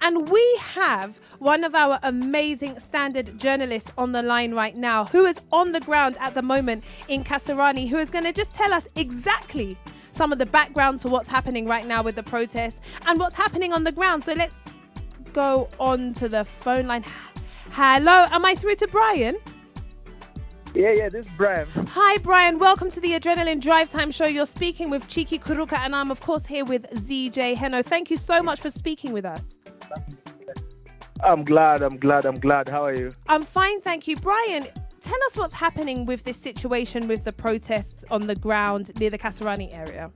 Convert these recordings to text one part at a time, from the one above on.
And we have one of our amazing standard journalists on the line right now who is on the ground at the moment in Kasarani, who is going to just tell us exactly some of the background to what's happening right now with the protests and what's happening on the ground. So let's go on to the phone line. Hello, am I through to Brian? Yeah, this is Brian. Hi, Brian. Welcome to the Adrenaline Drive Time Show. You're speaking with Chiki, Kuruka, and I'm, of course, here with ZJ Heno. Thank you so much for speaking with us. I'm glad. How are you? I'm fine, thank you. Brian, tell us what's happening with this situation with the protests on the ground near the Kasarani area.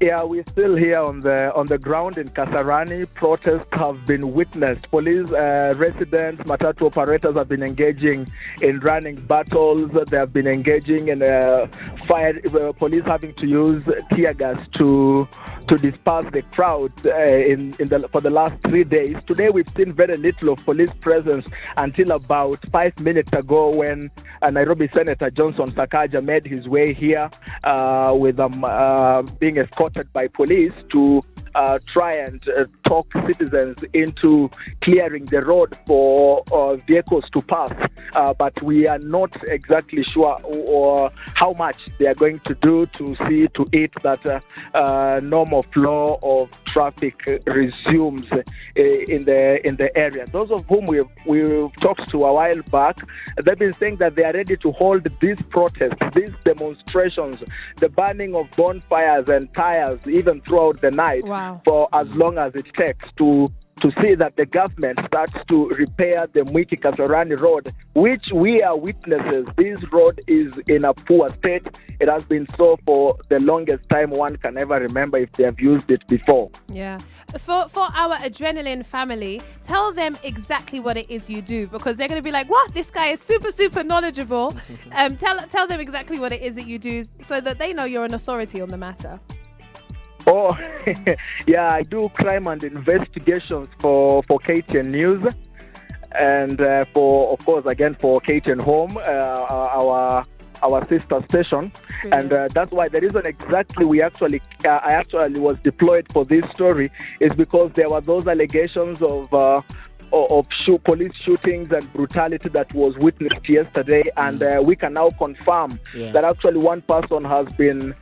Yeah, we're still here on the ground in Kasarani. Protests have been witnessed. Police, residents, matatu operators have been engaging in running battles. They have been engaging in fire. Police having to use tear gas to disperse the crowd for the last 3 days. Today, we've seen very little of police presence until about 5 minutes ago when Nairobi Senator Johnson Sakaja made his way here with being escorted by police to try and talk citizens into clearing the road for vehicles to pass. But we are not exactly sure or how much they are going to do to see to it that normal flow of traffic resumes in the area. Those of whom we've talked to a while back, they've been saying that they are ready to hold these protests, these demonstrations, the burning of bonfires and tires even throughout the night. Wow. For as long as it takes to see that the government starts to repair the Mwiki Kasarani road, which we are witnesses. This road is in a poor state. It has been so for the longest time one can ever remember if they have used it before. Yeah. For our Adrenaline family, tell them exactly what it is you do, because they're going to be like, what? This guy is super knowledgeable. Tell them exactly what it is that you do so that they know you're an authority on the matter. Oh, yeah, I do crime and investigations for KTN News and for KTN Home, our sister station. Brilliant. And that's why the reason exactly I actually was deployed for this story is because there were those allegations of police shootings and brutality that was witnessed yesterday, and we can now confirm that actually one person has been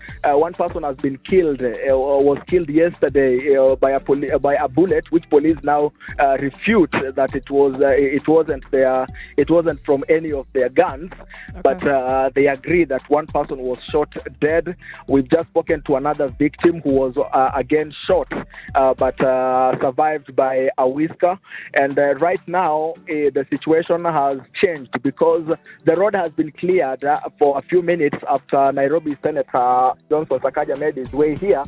killed or was killed yesterday by a bullet, which police now refute that it wasn't from any of their guns, but they agree that one person was shot dead. We've just spoken to another victim who was again shot, but survived by a whisker. And right now, the situation has changed because the road has been cleared for a few minutes after Nairobi Senator Johnson Sakaja made his way here.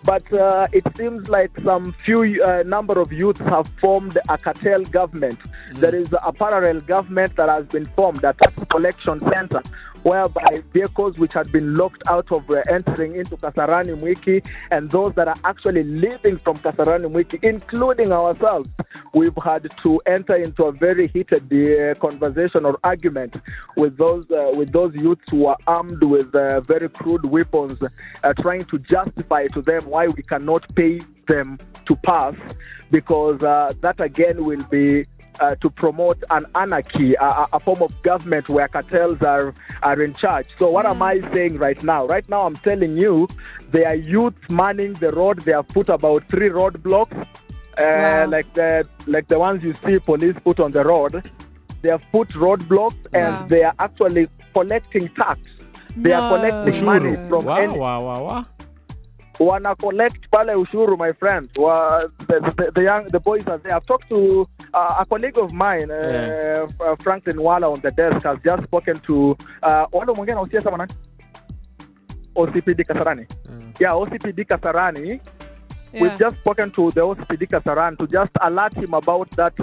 But it seems like some few number of youths have formed a cartel government. There is a parallel government that has been formed, a tax collection center, whereby vehicles which had been locked out of entering into Kasarani Mwiki and those that are actually leaving from Kasarani Mwiki, including ourselves, we've had to enter into a very heated conversation or argument with those youths who are armed with very crude weapons, trying to justify to them why we cannot pay them to pass, because that again will be to promote an anarchy, a form of government where cartels are in charge. So what am I saying right now? Right now I'm telling you, there are youth manning the road. They have put about 3 roadblocks, like the ones you see police put on the road. They have put roadblocks and they are actually collecting tax. They are collecting money from Wana collect pale ushuru, my friend. The boys are there. I've talked to a colleague of mine, Franklin Wala, on the desk, has just spoken to OCPD Kasarani. OCPD Kasarani. We've just spoken to the OCPD Kasarani to just alert him about that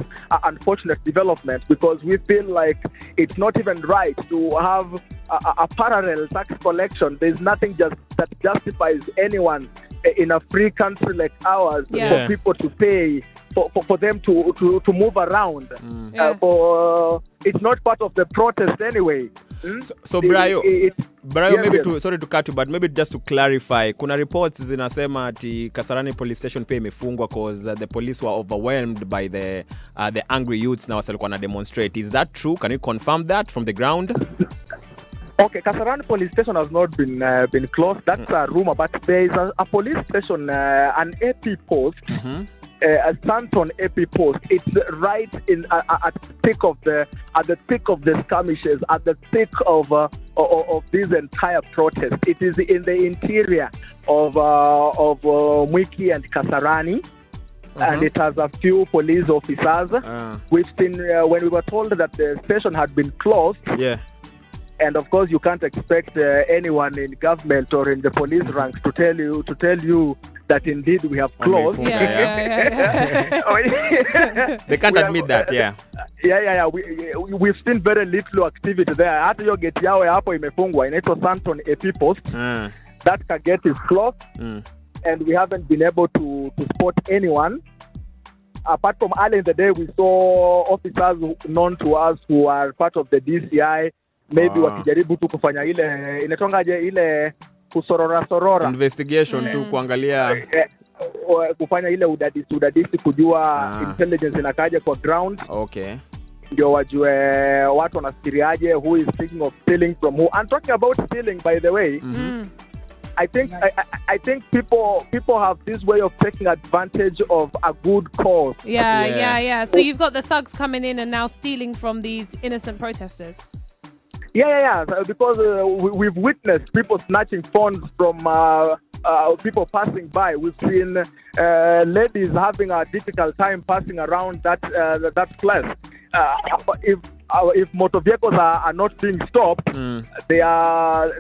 unfortunate development, because we feel like it's not even right to have a parallel tax collection. There's nothing that justifies anyone in a free country like ours for people to pay for them to move around. It's not part of the protest anyway. So Brayo, maybe yes. sorry to cut you, but maybe just to clarify, kuna reports zinasema ati Kasarani police station pia imefungwa because the police were overwhelmed by the angry youths na wasalikuwa na demonstrate. Is that true? Can you confirm that from the ground? Okay, Kasarani police station has not been closed. That's a rumor, but there is a police station, an AP post. A Stanton AP post. It's right in at the thick of the skirmishes, at the thick of this entire protest. It is in the interior of Mwiki and Kasarani, and it has a few police officers. We've seen when we were told that the station had been closed. Yeah. And of course, you can't expect anyone in government or in the police ranks to tell you that indeed we have closed. They can't admit that, yeah. Yeah. We've seen very little activity there. Hata hiyo gate yao hapo imefungwa. Inaitwa Santon AP Post. That gate is closed, and we haven't been able to spot anyone. Apart from early in the day, we saw officers known to us who are part of the DCI. Maybe wakijaribu tu kufanya ile inatongaje ile kusorora investigation tu kuangalia kufanya ile udadisi kujua intelligence inakaje kwa ground. Okay. Ndio wajue watu wanafikiriaje, who is thinking of stealing from who. And talking about stealing, by the way, I think people have this way of taking advantage of a good cause. Yeah. So you've got the thugs coming in and now stealing from these innocent protesters. Yeah. Because we've witnessed people snatching phones from people passing by. We've seen ladies having a difficult time passing around that place. If motor vehicles are not being stopped, they are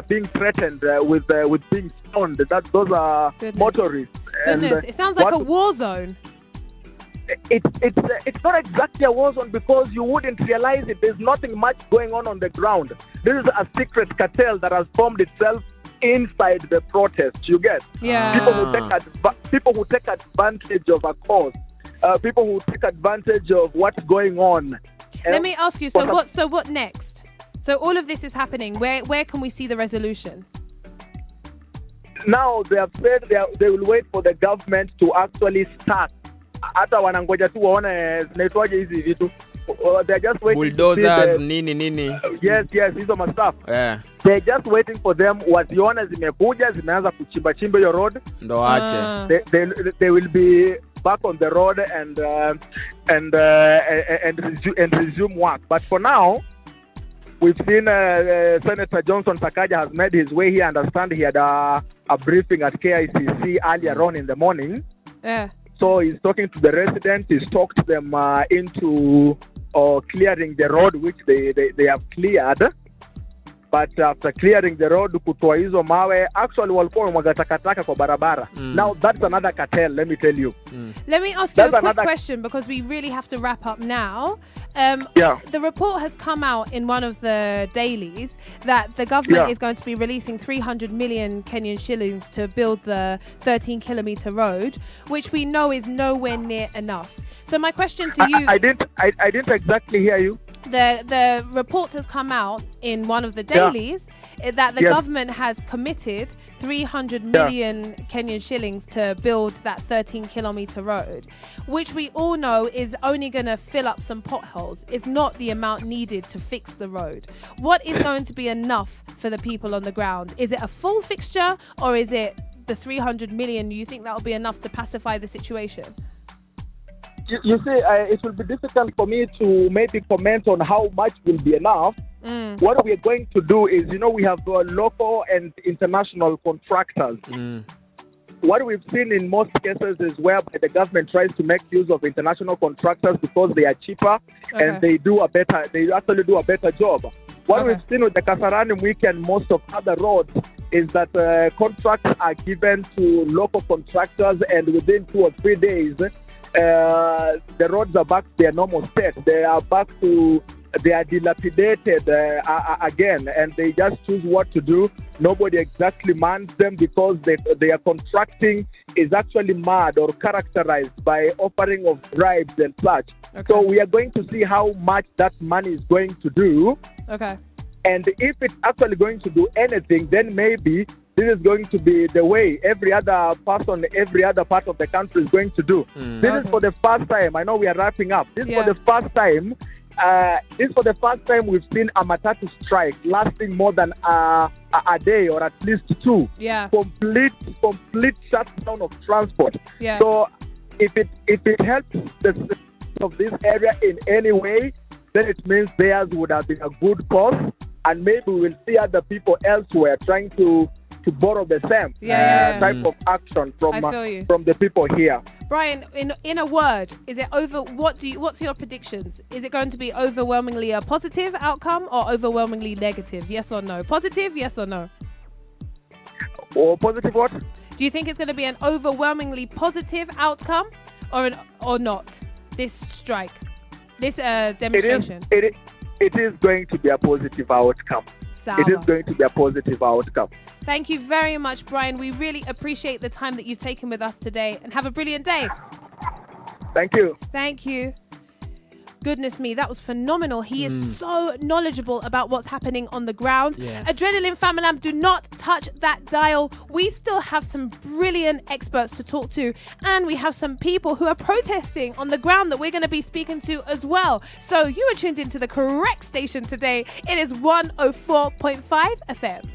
being threatened with being stoned. Those are motorists. Goodness, it sounds like a war zone. It's not exactly a war zone because you wouldn't realize it. There's nothing much going on the ground. This is a secret cartel that has formed itself inside the protest. You get? Yeah. People who take advantage of a cause. People who take advantage of what's going on. Let me ask you. So what next? So all of this is happening. Where can we see the resolution? Now they have said they will wait for the government to actually start. Hata wanangoja tu waone zinaitwaje hizi vitu. They're just waiting. Bulldozers, nini. Yes, hizo mastuff. Yeah. They're just waiting for them wazione zimekuja, zimeanza kuchimba hiyo road. Ndo ache. They will be back on the road and resume work. But for now, we've seen Senator Johnson Sakaja has made his way here. I understand he had a briefing at KICC earlier on in the morning. Yeah. So he's talking to the residents. He's talked them into clearing the road, which they have cleared. But after clearing the road, kutoa hizo mawe, actually walikuwa wamwaga takataka kwa barabara. Now that's another cartel, let me tell you. Let me ask you a quick question because we really have to wrap up now. The report has come out in one of the dailies that the government is going to be releasing 300 million Kenyan shillings to build the 13-kilometer road, which we know is nowhere near enough. So my question to you... I didn't exactly hear you. The report has come out in one of the dailies that the government has committed 300 million Kenyan shillings to build that 13-kilometer road, which we all know is only going to fill up some potholes. It's not the amount needed to fix the road. What is going to be enough for the people on the ground? Is it a full fixture or is it the 300 million? You think that will be enough to pacify the situation? You see, it will be difficult for me to maybe comment on how much will be enough. What we are going to do is, we have local and international contractors. What we've seen in most cases is whereby the government tries to make use of international contractors because they are cheaper and they actually do a better job. What we've seen with the Kasarani Mwiki and most of other roads is that contracts are given to local contractors, and within 2 or 3 days, the roads are back to their normal state. They are dilapidated again, and they just choose what to do. Nobody exactly mans them because their contracting is actually mad or characterized by offering of bribes and such. So we are going to see how much that money is going to do. Okay. And if it's actually going to do anything, then maybe this is going to be the way every other person, every other part of the country is going to do. This is for the first time. I know we are wrapping up. This is for the first time. We've seen a matatu strike lasting more than a day or at least two. Yeah. Complete shutdown of transport. Yeah. So if it helps the citizens of this area in any way, then it means theirs would have been a good cause, and maybe we will see other people elsewhere trying to borrow the same type of action from the people here. Brian, in a word, is it over? What's your predictions? Is it going to be overwhelmingly a positive outcome or overwhelmingly negative? Yes or no? Positive, yes or no? Or positive what? Do you think it's going to be an overwhelmingly positive outcome or not? This strike, this demonstration. It is going to be a positive outcome. Sour. It is going to be a positive outcome. Thank you very much, Brian. We really appreciate the time that you've taken with us today, and have a brilliant day. Thank you. Thank you. Goodness me, that was phenomenal. He is so knowledgeable about what's happening on the ground. Yeah. Adrenaline Famalam, do not touch that dial. We still have some brilliant experts to talk to, and we have some people who are protesting on the ground that we're going to be speaking to as well. So you are tuned into the correct station today. It is 104.5 FM.